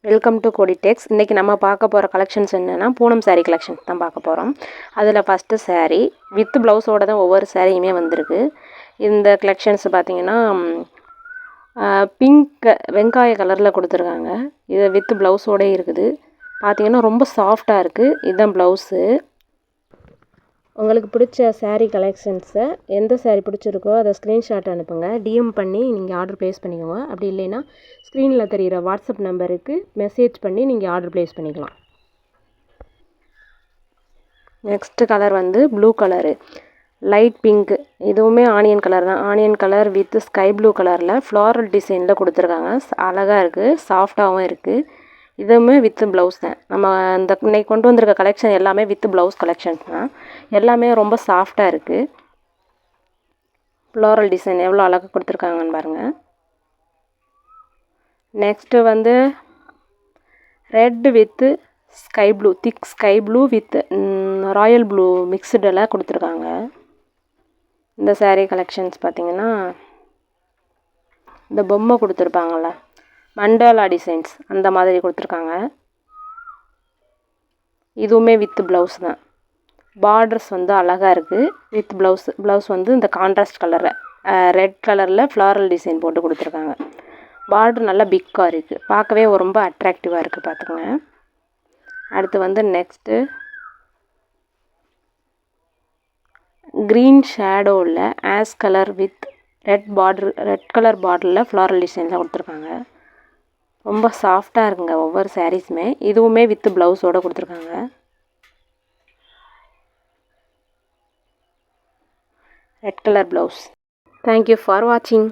Welcome to கோடிடெக்ஸ். இன்றைக்கி நம்ம பார்க்க போகிற கலெக்ஷன்ஸ் என்னென்னா பூனம் சாரீ கலெக்ஷன்ஸ் தான் பார்க்க போகிறோம். அதில் ஃபஸ்ட்டு சாரீ வித் ப்ளவுஸோடு தான் ஒவ்வொரு சாரியுமே வந்திருக்கு. இந்த கலெக்ஷன்ஸ் பார்த்திங்கன்னா பிங்க் வெங்காய கலரில் கொடுத்துருக்காங்க. இது வித் ப்ளவுஸோடே இருக்குது. பார்த்திங்கன்னா ரொம்ப சாஃப்டாக இருக்குது. இதுதான் ப்ளவுஸு. உங்களுக்கு பிடிச்ச சாரீ கலெக்ஷன்ஸை எந்த சாரீ பிடிச்சிருக்கோ அதை ஸ்க்ரீன்ஷாட் அனுப்புங்க. டிஎம் பண்ணி நீங்கள் ஆர்டர் ப்ளேஸ் பண்ணிக்கோங்க. அப்படி இல்லைன்னா ஸ்க்ரீனில் தெரிகிற வாட்ஸ்அப் நம்பருக்கு மெசேஜ் பண்ணி நீங்கள் ஆர்டர் ப்ளேஸ் பண்ணிக்கலாம். நெக்ஸ்ட்டு கலர் வந்து ப்ளூ கலரு, லைட் பிங்க்கு. இதுவுமே ஆனியன் கலர் தான். Onion colour with sky blue கலரில் ஃப்ளாரல் டிசைனில் கொடுத்துருக்காங்க. அழகாக இருக்குது, சாஃப்டாகவும் இருக்குது. இதுவுமே வித் ப்ளவுஸ் தான். நம்ம இந்த இன்னைக்கு கொண்டு வந்திருக்க கலெக்ஷன் எல்லாமே வித் ப்ளவுஸ் கலெக்ஷன்ஸ் தான். எல்லாமே ரொம்ப சாஃப்டாக இருக்குது. ஃப்ளோரல் டிசைன் எவ்வளோ அழகாக கொடுத்துருக்காங்கன்னு பாருங்கள். நெக்ஸ்ட்டு வந்து red with sky blue, thick sky blue with royal blue மிக்சடில் கொடுத்துருக்காங்க. இந்த சாரீ கலெக்ஷன்ஸ் பார்த்திங்கன்னா இந்த பொம்மை கொடுத்துருப்பாங்கள்ல மண்டாலா டிசைன்ஸ் அந்த மாதிரி கொடுத்துருக்காங்க. இதுவுமே வித் ப்ளவுஸ் தான். பார்டர்ஸ் வந்து அழகாக இருக்குது. வித் ப்ளவுஸ் வந்து இந்த கான்ட்ராஸ்ட் கலரில் ரெட் கலரில் ஃப்ளாரல் டிசைன் போட்டு கொடுத்துருக்காங்க. பார்டர் நல்லா பிக்காக இருக்குது. பார்க்கவே ரொம்ப அட்ராக்டிவாக இருக்குது. பார்த்துக்கோங்க. அடுத்து வந்து நெக்ஸ்ட்டு க்ரீன் ஷேடோவில் ash colour with red colour பார்டரில் ஃப்ளாரல் டிசைனில் கொடுத்துருக்காங்க. ரொம்ப சாஃப்டாக இருக்குங்க ஒவ்வொரு சாரீஸுமே. இதுவுமே வித் ப்ளவுஸோடு கொடுத்துருக்காங்க. Red colour blouse. Thank you for வாட்சிங்.